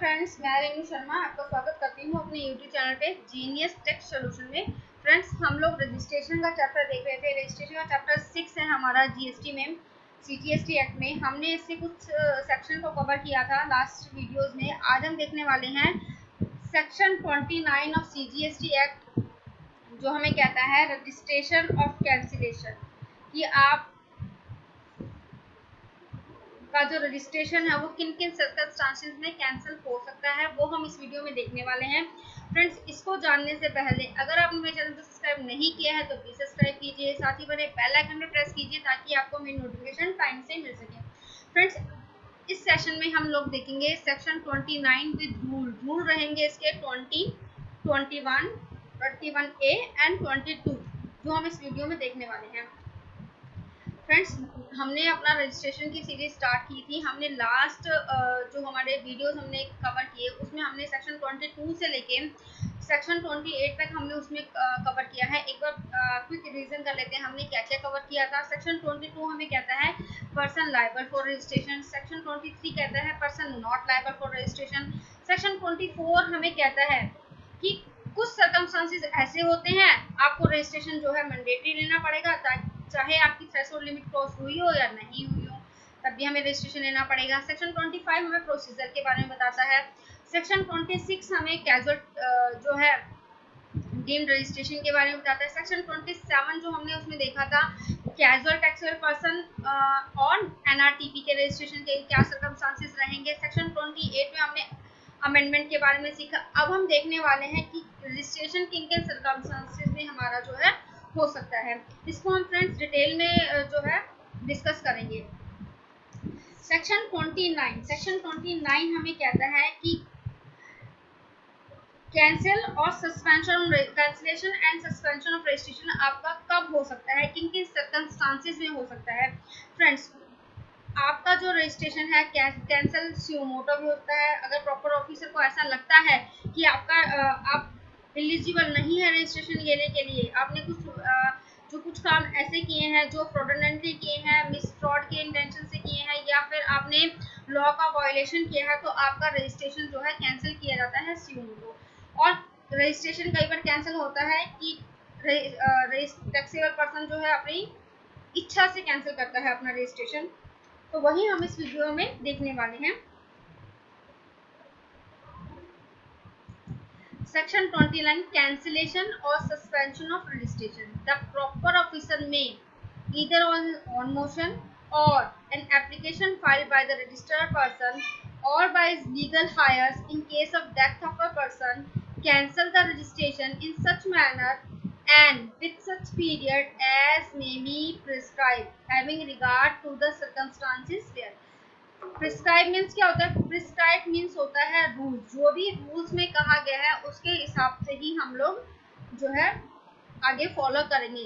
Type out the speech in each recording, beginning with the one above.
Friends, मैं रेनू शर्मा आपका स्वागत करती हूँ अपने यूट्यूब चैनल पे जीनियस टेक सॉल्यूशन में। फ्रेंड्स, हम लोग रजिस्ट्रेशन का चैप्टर देख रहे थे। रजिस्ट्रेशन का चैप्टर 6 है हमारा जीएसटी में, सीजीएसटी एक्ट में। हमने इससे कुछ सेक्शन को कवर किया था लास्ट वीडियोस में। आज हम देखने वाले हैं सेक्शन 29 ऑफ सीजीएसटी एक्ट, जो हमें कहता है रजिस्ट्रेशन ऑफ कैंसिलेशन, कि आप का जो रजिस्ट्रेशन है वो किन किन सर्कमस्टांसेस में कैंसिल हो सकता है, वो हम इस वीडियो में देखने वाले हैं। फ्रेंड्स, इसको जानने से पहले अगर आपने मेरे चैनल को सब्सक्राइब नहीं किया है तो प्लीज सब्सक्राइब कीजिए, साथ ही बने बेल आइकन पे प्रेस कीजिए ताकि आपको मेरी नोटिफिकेशन टाइम से मिल सके। फ्रेंड्स, इस सेशन में हम लोग देखेंगे सेक्शन 29 विद रूल रहेंगे इसके 20, 21, 21A एंड 22, जो हम इस वीडियो में देखने वाले हैं। फ्रेंड्स, हमने अपना रजिस्ट्रेशन की सीरीज स्टार्ट की थी। हमने लास्ट जो हमारे वीडियोस हमने कवर किए उसमें हमने सेक्शन 22 से लेके सेक्शन 28 तक हमने उसमें कवर किया है। एक बार क्विक रिवीजन कर लेते हैं हमने क्या क्या कवर किया था। सेक्शन 22 हमें कहता है person liable for registration. Section 23 कहता है person not liable for registration. Section 24 हमें कहता है कि कुछ सर्कमस्टांसेस ऐसे होते हैं आपको रजिस्ट्रेशन जो है मैंडेटरी लेना पड़ेगा, चाहे आपकी थ्रेशोल्ड लिमिट क्रॉस हुई हो या नहीं हुई हो, तब भी हमें रजिस्ट्रेशन लेना पड़ेगा। सेक्शन 25 हमें प्रोसीजर के बारे में बताता है। सेक्शन 26 हमें कैजुअल जो है डीम्ड रजिस्ट्रेशन के बारे में बताता है। सेक्शन 27 जो हमने उसमें देखा था कैजुअल टैक्सेबल पर्सन और एनआरटीपी के रजिस्ट्रेशन के क्या सर्कमस्टांसेस रहेंगे। सेक्शन 28 में हमने अमेंडमेंट के बारे में सीखा। अब हम देखने वाले हैं कि रजिस्ट्रेशन किन किन सर्कमस्टांसेस में हमारा जो है हो सकता है। इसको हम फ्रेंड्स डिटेल में जो है डिस्कस करेंगे। सेक्शन 29 हमें कहता है कि cancellation and suspension of registration आपका कब हो सकता है, किन किन सर्कमस्टांसेस में हो सकता है। फ्रेंड्स, आपका जो रजिस्ट्रेशन है कैंसिल स्यूमोटो भी होता है। अगर प्रॉपर ऑफिसर को ऐसा लगता है कि आपका आप एलिजिबल नहीं है रजिस्ट्रेशन लेने के लिए, आपने कुछ काम ऐसे किए हैं जो फ्रॉडुलेंटली किए हैं, मिस फ्रॉड के इंटेंशन से किए हैं, या फिर आपने लॉ का वायलेशन किया है, तो आपका रजिस्ट्रेशन जो है कैंसिल किया जाता है स्यूमोटो। और रजिस्ट्रेशन कई बार कैंसिल होता है कि टैक्सेबल पर्सन जो है अपनी इच्छा से कैंसिल करता है अपना रजिस्ट्रेशन, तो वही हम इस वीडियो में देखने वाले हैं। Section 29 cancellation or suspension of registration. The proper officer may either on motion or an application filed by the registered person or by his legal heirs in case of death of a person cancel the registration in such manner and with such period as may be prescribed, having regard to the circumstances there. Prescribe means क्या होता है? Prescribe means होता है rule. जो भी rules में कहा गया है उसके हिसाब से ही हम लोग जो है आगे फॉलो करेंगे।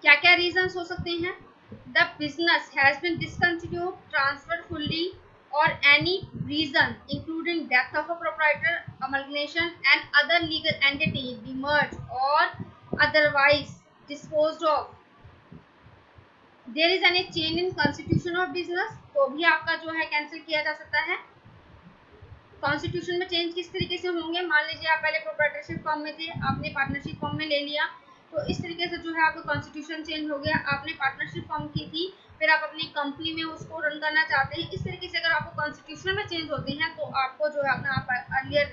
क्या क्या रीजंस हो सकते हैं? The business has been discontinued, transfer fully or any reason including death of a proprietor, amalgamation and other legal entity demerge or otherwise disposed of. There is any change in constitution of business, तो भी आपका जो है cancel किया जा सकता है। Constitution में चेंज किस तरीके से होंगे? मान लीजिए आप पहले प्रोप्राइटरशिप फॉर्म में थे, आपने पार्टनरशिप फॉर्म में ले लिया, तो इस तरीके से जो है आपका कॉन्स्टिट्यूशन चेंज हो गया। आपने पार्टनरशिप फॉर्म की थी, फिर आप अपनी कंपनी में उसको रन करना चाहते हैं। इस तरीके से अगर आपको कॉन्स्टिट्यूशन में चेंज होते हैं तो आपको जो है अपना अर्लियर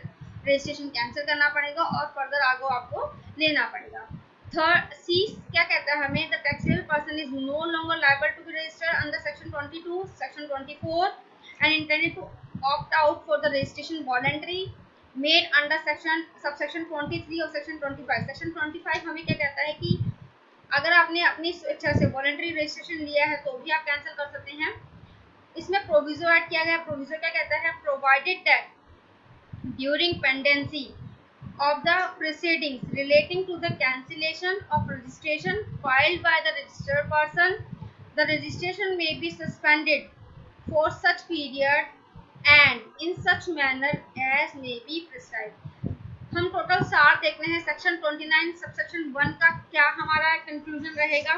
रजिस्ट्रेशन कैंसिल करना पड़ेगा और फर्दर आगे आपको लेना पड़ेगा। थर्ड सी क्या कहता है हमें? The taxable person is no longer liable to be registered under section 22, section 24 and intended to opt out for the registration voluntary made under subsection 23 of section 25. section 25 हमें क्या कहता है कि अगर आपने अपनी इच्छा से वॉलंटरी रजिस्ट्रेशन लिया है तो भी आप कैंसिल कर सकते हैं। इसमें प्रोविजो ऐड किया गया। प्रोविजो क्या कहता है? Provided that during pendency of the proceedings relating to the cancellation of registration filed by the registered person, the registration may be suspended for such period and in such manner as may be prescribed. हम total 4 देख रहे हैं। Section 29 subsection 1 का क्या हमारा conclusion रहेगा?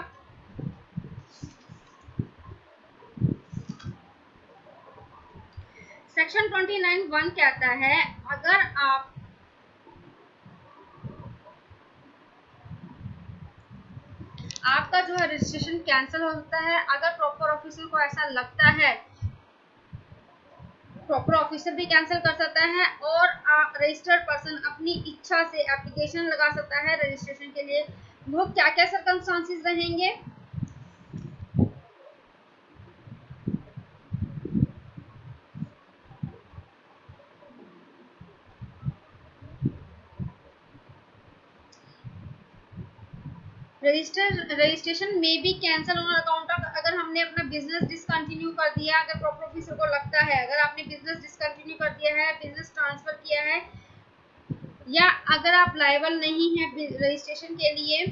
Section 29(1) कहता है अगर आपका जो है रजिस्ट्रेशन कैंसिल हो सकता है अगर प्रॉपर ऑफिसर को ऐसा लगता है, प्रॉपर ऑफिसर भी कैंसिल कर सकता है और रजिस्टर्ड पर्सन अपनी इच्छा से एप्लीकेशन लगा सकता है रजिस्ट्रेशन के लिए। वो क्या क्या सर्कमस्टांसेस रहेंगे? रजिस्ट्रेशन में be cancel on account of, अगर हमने अपना बिजनेस डिसकंटिन्यू कर दिया, अगर प्रॉपर ऑफिसर को लगता है अगर आपने बिजनेस डिसकंटिन्यू कर दिया है, बिजनेस ट्रांसफर किया है, या अगर आप लायबल नहीं है रजिस्ट्रेशन के लिए,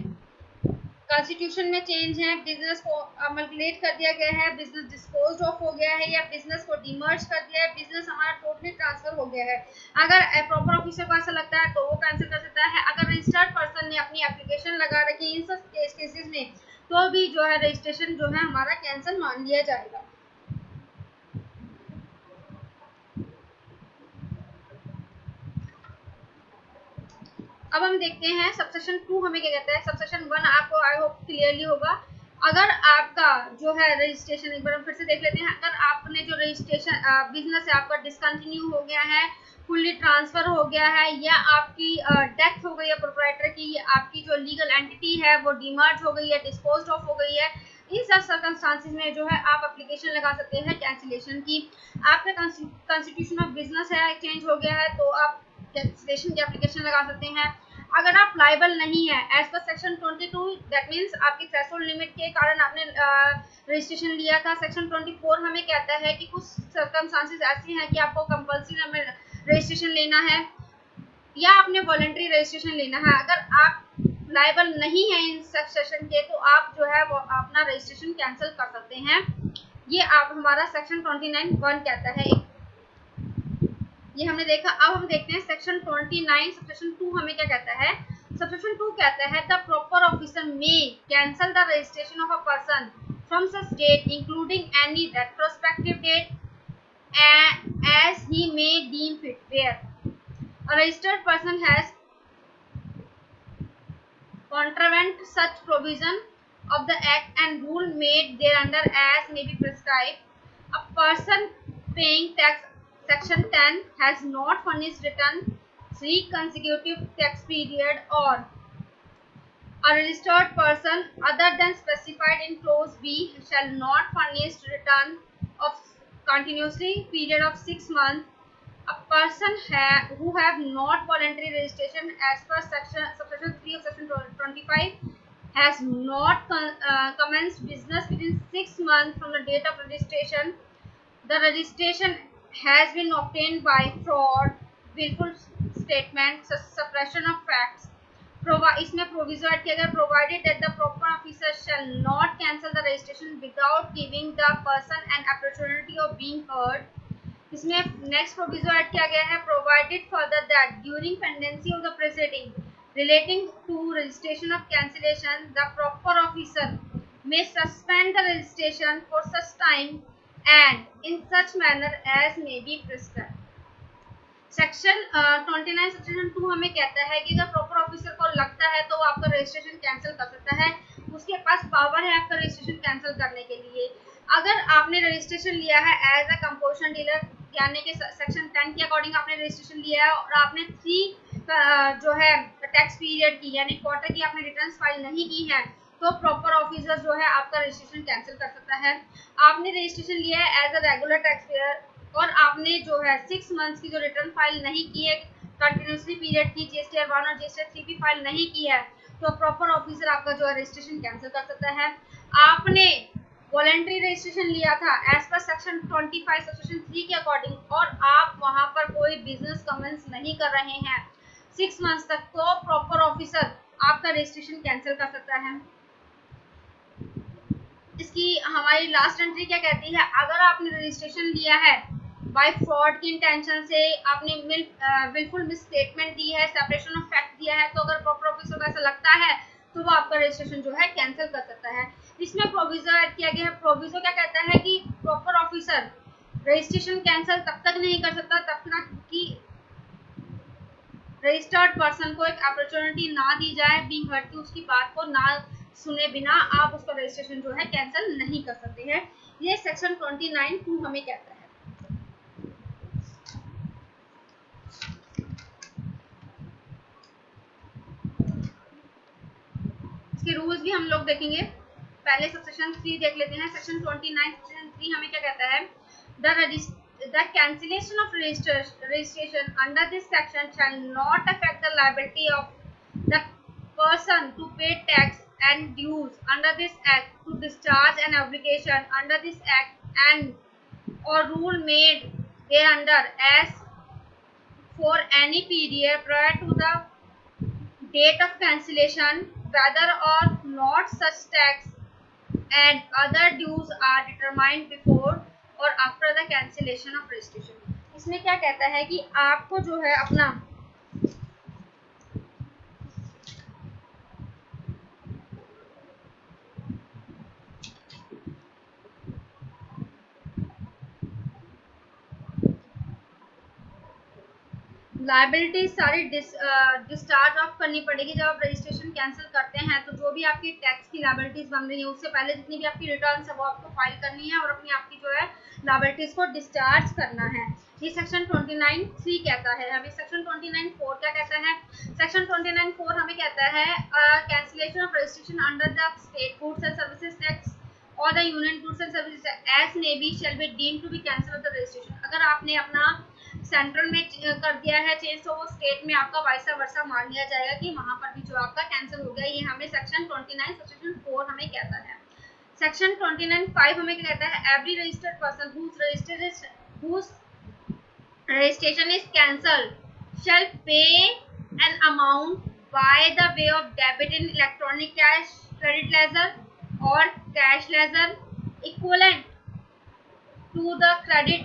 कॉन्स्टिट्यूशन में चेंज है, बिजनेस को अमलगुलेट कर दिया गया है, बिजनेस डिस्पोज ऑफ हो गया है, या बिजनेस को डिमर्ज कर दिया है, बिजनेस हमारा टोटली ट्रांसफर हो गया है, अगर प्रॉपर ऑफिसर को ऐसा लगता है तो वो कैंसिल कर सकता है। अगर रजिस्टर्ड पर्सन ने अपनी एप्लीकेशन लगा रखी इन सब केसेस में तो भी जो है रजिस्ट्रेशन जो है हमारा कैंसिल मान लिया जाएगा। अब हम देखते हैं सबसेक्शन 2 हमें क्या कहता है। सबसेक्शन 1 आपको आई होप क्लियरली होगा। अगर आपका जो है रजिस्ट्रेशन, एक बार हम फिर से देख लेते हैं, अगर आपने जो रजिस्ट्रेशन बिजनेस है आपका डिसकंटिन्यू हो गया है, फुल्ली ट्रांसफर हो गया है, या आपकी डेथ हो गई है प्रोप्राइटर की, आपकी जो लीगल एंटिटी है वो डिमर्ज हो गई है, डिस्पोज्ड ऑफ हो गई है, इन सब सर्कमस्टांसेस में जो है आप एप्लीकेशन लगा सकते हैं कैंसिलेशन की। आपका कॉन्स्टिट्यूशन ऑफ बिजनेस है चेंज हो गया है तो आप कैंसिलेशन की एप्लीकेशन लगा सकते हैं। अगर आप लायबल नहीं है as per section 22, that means आपकी थ्रेशोल्ड लिमिट के कारण आपने रजिस्ट्रेशन लिया था। सेक्शन 24 हमें कहता है कि कुछ सर्कमस्टांसेस ऐसे हैं कि आपको कंपल्सरी रजिस्ट्रेशन लेना है या आपने वॉलंटरी रजिस्ट्रेशन लेना है। अगर आप लायबल नहीं है इन सेक्शन के तो आप जो है वो अपना रजिस्ट्रेशन कैंसिल कर सकते हैं। ये आप हमारा सेक्शन 29(1) कहता है, ये हमने देखा। अब हम देखते हैं सेक्शन 29 सबसेक्शन 2 हमें क्या कहता है। सबसेक्शन 2 कहता है the proper officer may cancel the registration of a person from such date including any retrospective date as he may deem fit where a registered person has contravened such provision of the act and rule made thereunder as may be prescribed. A person paying tax section 10 has not furnished return 3 consecutive tax period, or a registered person other than specified in clause B shall not furnish return of continuously period of 6 months. A person who have not voluntary registration as per subsection 3 of section 25 has not commenced business within 6 months from the date of registration. The registration has been obtained by fraud, willful statement, suppression of facts. इसमें proviso add किया गया, provided that the proper officer shall not cancel the registration without giving the person an opportunity of being heard. इसमें next proviso add किया गया है, provided further that during pendency of the proceeding relating to registration of cancellation, the proper officer may suspend the registration for such time and in such manner as may be prescribed. Section 29 section 2 हमें कहता है कि अगर proper officer को लगता है तो वो आपका रजिस्ट्रेशन कैंसिल कर सकता है, उसके पास पावर है आपका रजिस्ट्रेशन कैंसिल करने के लिए। अगर आपने रजिस्ट्रेशन लिया है एज अ कंपोजिशन डीलर, यानी कि सेक्शन 10 के अकॉर्डिंग आपने रजिस्ट्रेशन लिया है और आपने 3 जो है टैक्स पीरियड की यानी क्वार्टर की आपने रिटर्न्स फाइल नहीं की है, तो प्रॉपर ऑफिसर जो है आपका रजिस्ट्रेशन कैंसिल कर सकता है। आपने रजिस्ट्रेशन लिया है as a regular tax payer और आपने जो है 6 मंथ्स की जो रिटर्न फाइल नहीं की है, कंटिन्यूसली पीरियड की जीएसटीआर 1 और जीएसटीआर 3 भी फाइल नहीं की है, तो प्रॉपर ऑफिसर आपका जो है रजिस्ट्रेशन कैंसिल कर सकता है। आपने वॉलंटरी रजिस्ट्रेशन लिया था एज पर सेक्शन 25 सेक्शन 3 के अकॉर्डिंग और आप वहां पर कोई बिजनेस कमेंस नहीं कर रहे हैं 6 मंथ्स तक, तो प्रॉपर ऑफिसर आपका रजिस्ट्रेशन कैंसिल कर सकता है। इसकी हमारी लास्ट एंट्री क्या कहती है, अगर आपने रजिस्ट्रेशन लिया है बाय फ्रॉड की इंटेंशन से, आपने विलफुल मिसस्टेटमेंट दी है, सेपरेशन ऑफ फैक्ट दिया है, तो अगर प्रॉपर ऑफिसर को ऐसा लगता है तो वो आपका रजिस्ट्रेशन जो है कैंसिल कर सकता है। इसमें प्रोविजो ऐड किया गया है। प्रोविजो क्या कहता है कि प्रॉपर ऑफिसर रजिस्ट्रेशन कैंसिल तब तक नहीं कर सकता तब तक कि रजिस्टर्ड पर्सन को एक अपॉर्चुनिटी ना दी जाए, बीइंग हर्ड की उसकी बात को ना सुने बिना आप उसका रजिस्ट्रेशन जो है कैंसिल नहीं कर सकते हैं। ये सेक्शन 29(2) हमें कहता है। इसके रूल्स भी हम लोग देखेंगे। पहले सेक्शन 3 देख लेते हैं। सेक्शन 29 सेक्शन 3 हमें क्या कहता है? The cancellation of registration under this section shall not affect the liability of the person to pay tax and dues under this act, to discharge an obligation under this act, and or rule made thereunder as for any period prior to the date of cancellation, whether or not such tax and other dues are determined before or after the cancellation of registration। इसमें क्या कहता है कि आपको जो है अपना liability सारी डिस्चार्ज ऑफ करनी पड़ेगी जब आप रजिस्ट्रेशन कैंसिल करते हैं। तो जो भी आपकी टैक्स की लाइबिलिटीज बन रही है उससे पहले जितनी भी आपकी रिटर्न्स है वो आपको फाइल करनी है और अपनी आपकी जो है लाइबिलिटीज को डिस्चार्ज करना है। ये सेक्शन 29(3) कहता है। हमें सेक्शन 29(4) क्या कहता है? सेक्शन 29(4) हमें कहता है cancellation of registration under the state goods and services tax or the union goods and services as may be shall be deemed to be cancel of the registration. अगर आपने अपना सेंट्रल में कर दिया है चेंज तो वो स्टेट में आपका वाइसा वर्सा मान लिया जाएगा कि वहां पर भी जो आपका कैंसिल हो गया। ये हमें सेक्शन 29 सेक्शन 4 हमें कहता है। सेक्शन 29(5) हमें क्या कहता है? Every registered person whose registration is cancelled shall pay an amount by the way of debit in electronic cash, credit ledger or cash ledger equivalent to the credit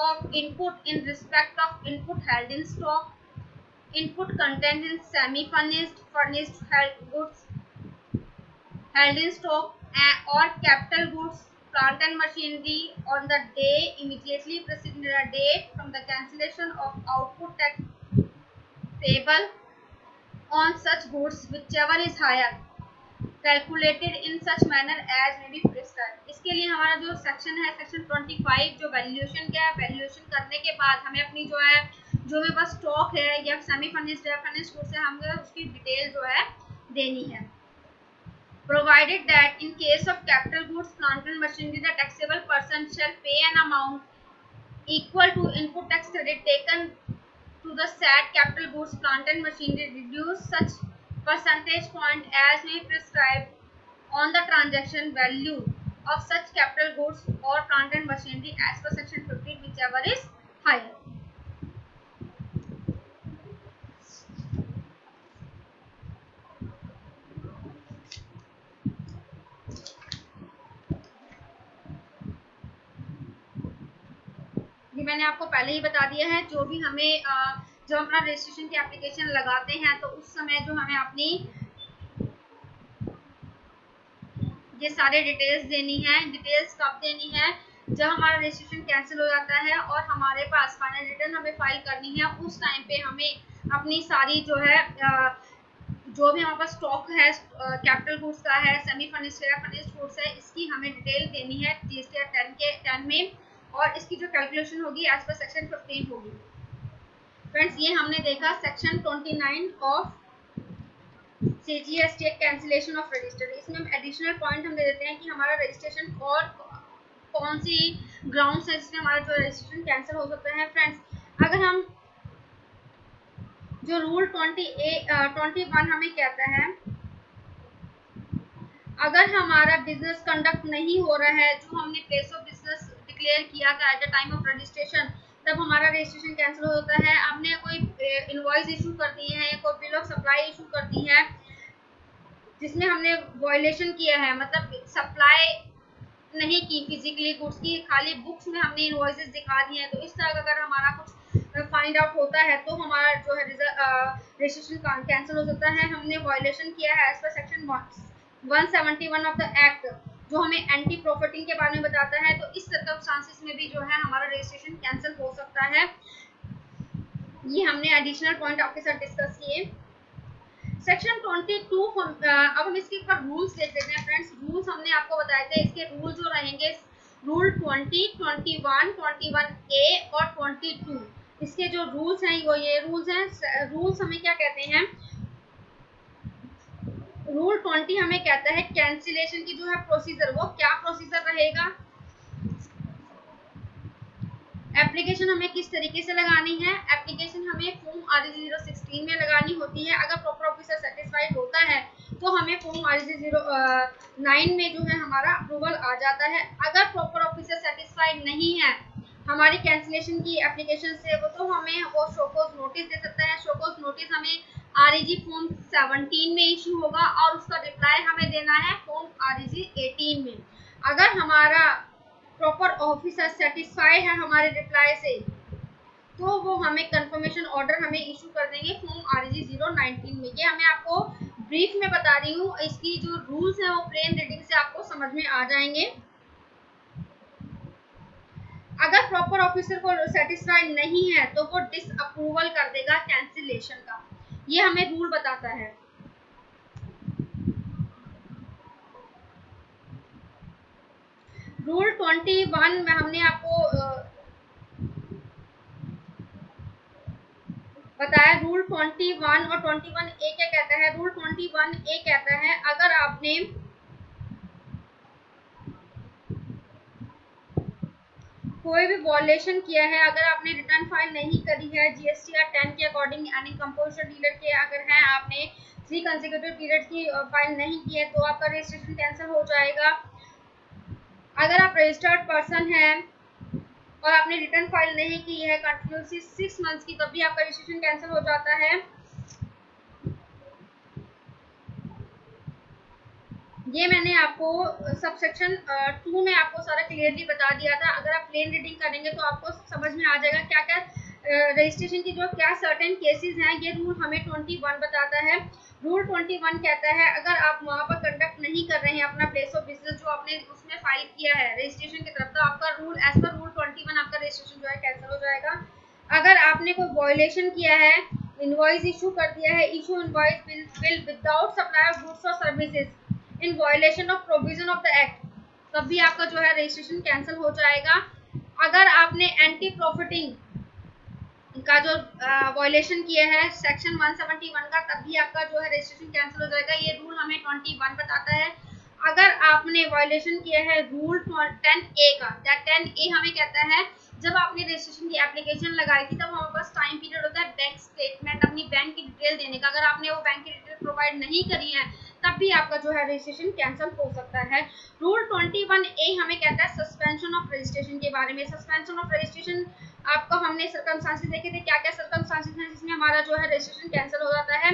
of input in respect of input held in stock, input contained in semi-furnished, furnished goods held in stock, or capital goods, plant and machinery on the day immediately preceding the date from the cancellation of output tax payable on such goods, whichever is higher, calculated in such manner as may be prescribed. इसके लिए हमारा जो section है section 25 जो valuation का है, valuation करने के बाद हमें अपनी जो है जो मेरे पास स्टॉक है या सेमी फर्निश्ड या फर्निश्ड गुड्स है हमें उसकी डिटेल जो है देनी है। Provided that in case of capital goods plant and machinery the taxable person shall pay an amount equal to input tax credit taken to the said capital goods plant and machinery, reduce such percentage point as may prescribed on the transaction value of such capital goods or plant and machinery as per section 15, whichever is higher। ये मैंने आपको पहले ही बता दिया है। जो भी हमें जब अपना रजिस्ट्रेशन की एप्लीकेशन लगाते हैं तो उस समय जो हमें अपनी ये सारे डिटेल्स देनी है। डिटेल्स कब देनी है? जब हमारा रजिस्ट्रेशन कैंसिल हो जाता है और हमारे पास फाइनल रिटर्न हमें फाइल करनी है उस टाइम पे हमें अपनी सारी जो है जो भी हमारे पास स्टॉक है कैपिटल गुड्स का है, सेमी फर्निश्ड है, फर्निश्ड गुड्स है, इसकी हमें डिटेल देनी है जीएसटी 10 में और इसकी जो कैलकुलेशन होगी एज पर सेक्शन 15 होगी। फ्रेंड्स ये हमने देखा section 29 of CGS state cancellation of register. इसमें हम एडिशनल पॉइंट हम दे देते हैं कि हमारा रजिस्ट्रेशन और कौन सी ग्राउंड्स है जिसमें हमारा जो रजिस्ट्रेशन कैंसिल हो सकता है। फ्रेंड्स अगर हम जो रूल 21 हमें कहता है अगर हमारा बिजनेस कंडक्ट नहीं हो रहा है जो हमने प्लेस ऑफ बिजनेस डिक्लेयर किया था at the time of registration तब हमारा रजिस्ट्रेशन कैंसिल हो जाता है। हमने कोई इनवॉइस इशू कर दी है या कोई बिल ऑफ सप्लाई इशू कर दी है जिसमें हमने वायलेशन किया है, मतलब सप्लाई नहीं की फिजिकली गुड्स की, खाली बुक्स में हमने इनवॉइसेस दिखा दिए हैं। तो इस तरह का अगर हमारा कुछ फाइंड आउट होता है तो हमारा जो है रजिस्ट्रेशन कैंसिल हो सकता है। हमने वायलेशन किया है as per section 171 of the act जो हमें एंटी प्रॉफिटिंग के बारे में बताता है। तो इस सर्कमस्टांसेस में भी जो है हमारा रजिस्ट्रेशन कैंसिल हो सकता है। ये हमने एडिशनल पॉइंट आपके साथ डिस्कस किए। सेक्शन 22 अब हम इसके ऊपर रूल्स देख लेते हैं फ्रेंड्स। रूल्स हमने आपको बताए थे, इसके रूल जो रहेंगे रूल 20, 21, 21A और 22, इसके जो रूल्स हैं वो ये रूल्स हैं। रूल्स हमें क्या कहते हैं, रूल 20 हमें कहता है कैंसिलेशन की जो है प्रोसीजर, वो क्या प्रोसीजर रहेगा, एप्लीकेशन हमें किस तरीके से लगानी है। एप्लीकेशन हमें फॉर्म REG 016 में लगानी होती है। अगर प्रॉपर ऑफिसर सेटिस्फाइड होता है तो हमें फॉर्म REG 09 में जो है हमारा अप्रूवल आ जाता है। अगर प्रॉपर ऑफिसर सेटिस्फाइड नहीं है हमारी कैंसिलेशन की एप्लीकेशन से, वो तो हमें वो शोकॉज नोटिस दे सकता है। शोकॉज नोटिस हमें REG फॉर्म 17 में इशू होगा और उसका रिप्लाई हमें देना है फॉर्म REG 18 में। अगर हमारा प्रॉपर ऑफिसर सेटिस्फाइड है हमारे रिप्लाई से तो वो हमें कंफर्मेशन ऑर्डर हमें इशू कर देंगे फॉर्म REG 019 में। ये हमें आपको ब्रीफ में बता रही हूँ, इसकी जो रूल्स हैं वो प्लेन रीडिंग से आपको समझ में आ जाएंगे। अगर प्रॉपर ऑफिसर को सेटिस्फाइड नहीं है तो वो डिसअप्रूवल कर देगा कैंसिलेशन का, ये हमें रूल बताता है। रूल 21 में हमने आपको बताया रूल 21 और 21A क्या कहता है। रूल 21A कहता है अगर आपने कोई भी वॉयलेशन किया है, अगर आपने रिटर्न फाइल नहीं करी है GSTR 10 के अकॉर्डिंग, यानी कंपोजिशन डीलर के अगर है आपने 3 कंसेक्यूटिव पीरियड की फाइल नहीं की है तो आपका रजिस्ट्रेशन कैंसिल हो जाएगा। अगर आप रजिस्टर्ड पर्सन हैं और आपने रिटर्न फाइल नहीं की है कंटिन्यूसली 6 मंथ्स की, तब भी आपका रजिस्ट्रेशन कैंसिल हो जाता है। ये मैंने आपको सबसेक्शन 2 में आपको सारा क्लियरली बता दिया था। अगर आप प्लेन रीडिंग करेंगे तो आपको समझ में आ जाएगा क्या क्या रजिस्ट्रेशन की जो क्या सर्टेन केसेस हैं। ये रूल हमें 21 बताता है। रूल 21 कहता है अगर आप वहाँ पर कंडक्ट नहीं कर रहे हैं अपना प्लेस ऑफ बिजनेस जो आपने उसमें फाइल किया है रजिस्ट्रेशन की तरफ, तो आपका रूल एज पर रूल 21 आपका रजिस्ट्रेशन जो है कैंसिल हो जाएगा। अगर आपने कोई वॉयलेशन किया है, इनवॉइस इशू कर दिया है, issue invoice bill without supply of goods or services in violation of provision of the act, तब भी आपका जो है रजिस्ट्रेशन कैंसिल हो जाएगा। अगर आपने एंटी प्रॉफिटिंग का जो वायलेशन किया है सेक्शन 171 का, तब भी आपका जो है रजिस्ट्रेशन कैंसिल हो जाएगा। ये रूल हमें 21 बताता है। अगर आपने वायलेशन किया है रूल 10A का, 10A हमें कहता है जब आपने रजिस्ट्रेशन की एप्लीकेशन लगाई थी तब हमारे पास टाइम पीरियड होता है बैंक स्टेटमेंट अपनी बैंक की डिटेल देने का। अगर आपने वो बैंक की डिटेल प्रोवाइड नहीं करी है तब भी आपका जो है रजिस्ट्रेशन कैंसिल हो सकता है। रूल 21A हमें कहता है सस्पेंशन ऑफ रजिस्ट्रेशन के बारे में। सस्पेंशन ऑफ रजिस्ट्रेशन आपको हमने सर्कमस्टांसेस देखे थे, क्या क्या सर्कमस्टांसेस हैं जिसमें हमारा जो है रजिस्ट्रेशन कैंसिल हो जाता है।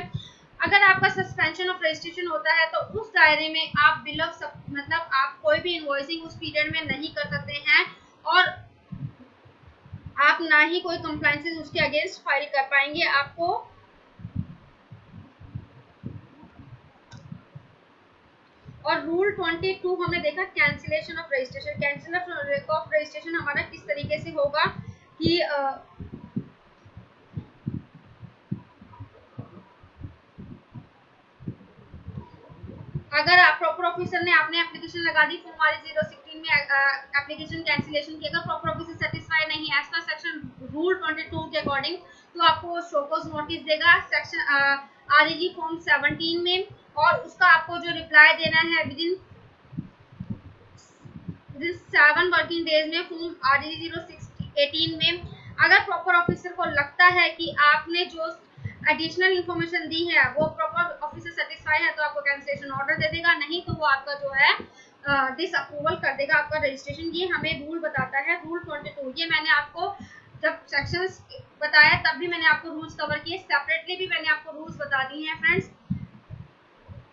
अगर आपका सस्पेंशन ऑफ रजिस्ट्रेशन होता है तो उस दायरे में आप बिल ऑफ मतलब आप कोई भी इनवॉइसिंग उस पीरियड में नहीं कर सकते हैं और आप ना ही कोई कंप्लायंसेस उसके अगेंस्ट फाइल कर पाएंगे। आपको और रूल 22 हमने देखा cancellation of registration. Cancellation of registration हमारा किस तरीके से होगा कि अगर आप प्रॉपर ऑफिसर ने आपने एप्लीकेशन लगा दी फॉर्म REG 016 में एप्लीकेशन कैंसिलेशन की, अगर प्रॉपर ऑफिसर सेटिस्फाई नहीं एज पर सेक्शन रूल 22 के अकॉर्डिंग तो आपको शोकॉज नोटिस देगा सेक्शन REG फॉर्म 17 में, और उसका आपको जो रिप्लाई देना है विदिन 7 वर्किंग डेज में फॉर्म REG 018 में। अगर प्रॉपर ऑफिसर को लगता है कि आपने जो एडिशनल इंफॉर्मेशन दी है वो प्रॉपर ऑफिसर सेटिस्फाई है तो आपको कैंसिलेशन ऑर्डर दे देगा, नहीं तो वो आपका जो है डिसअप्रूवल कर देगा आपका रजिस्ट्रेशन। ये हमें रूल बताता है रूल 22। ये मैंने आपको जब सेक्शंस बताया तब भी मैंने आपको रूल्स कवर किए, सेपरेटली भी मैंने आपको रूल्स बता दिए हैं फ्रेंड्स।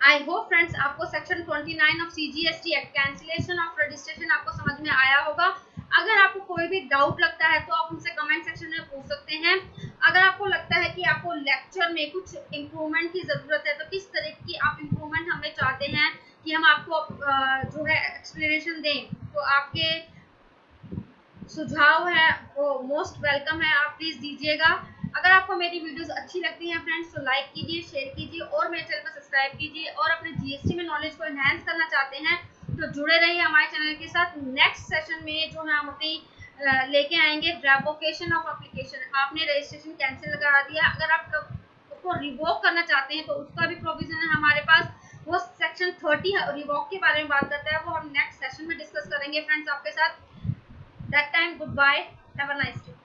आई होप फ्रेंड्स आपको section 29 of CGST act cancellation of registration आपको समझ में आया होगा। अगर आपको कोई भी डाउट लगता है तो आप मुझसे कमेंट सेक्शन में पूछ सकते हैं। अगर आपको लगता है कि आपको लेक्चर में कुछ इम्प्रूवमेंट की ज़रूरत है तो किस तरह की आप इम्प्रूवमेंट हमें चाहते हैं कि हम आपको जो है एक्सप्लेनेशन दें, तो आपके सुझाव है वो मोस्ट वेलकम है, आप प्लीज़ दीजिएगा। अगर आपको मेरी वीडियोस अच्छी लगती हैं फ्रेंड्स तो लाइक कीजिए, शेयर कीजिए और मेरे चैनल को सब्सक्राइब कीजिए। और अपने जीएसटी में नॉलेज को एनहांस करना चाहते हैं तो जुड़े रहिए हमारे चैनल के साथ। नेक्स्ट सेशन में जो है हम अपनी लेके आएंगे रेवोकेशन ऑफ एप्लीकेशन। आपने रजिस्ट्रेशन कैंसिल करा दिया, अगर आप उसको रिवोक करना चाहते हैं तो उसका भी प्रोविजन है हमारे पास। वो सेक्शन 30 रिवोक के बारे में बात करता है, वो हम नेक्स्ट सेशन में डिस्कस करेंगे फ्रेंड्स आपके साथ। That time, goodbye. Have a nice day.